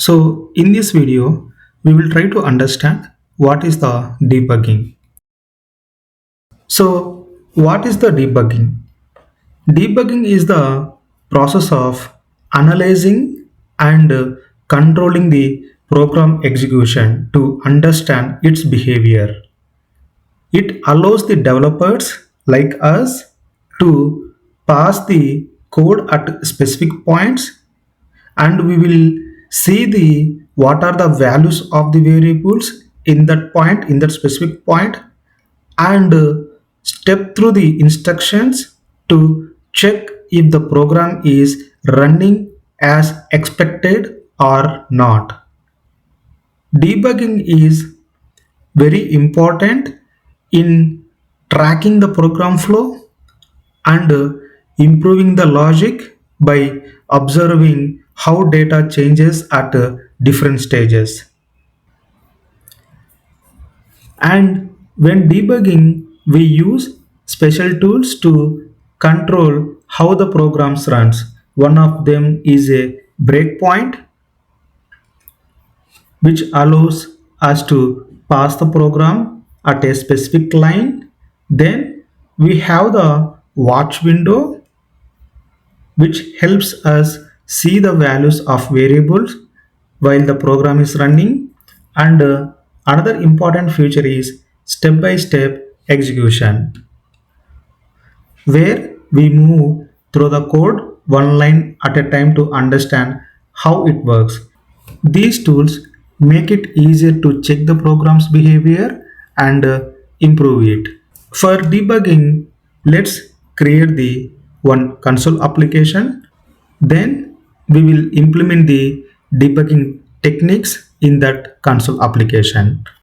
So in this video, we will try to understand what is the debugging. So what is the debugging? Debugging is the process of analyzing and controlling the program execution to understand its behavior. It allows the developers like us to pass the code at specific points, and we will see the what are the values of the variables in that point, in that specific point, and step through the instructions to check if the program is running as expected or not. Debugging is very important in tracking the program flow and improving the logic by observing how data changes at different stages. And when debugging, we use special tools to control how the programs runs. One of them is a breakpoint, which allows us to pass the program at a specific line. Then we have the watch window, which helps us see the values of variables while the program is running. And another important feature is step by step execution, where we move through the code one line at a time to understand how it works. These tools make it easier to check the program's behavior and improve it. For debugging, let's create the one console application. Then we will implement the debugging techniques in that console application.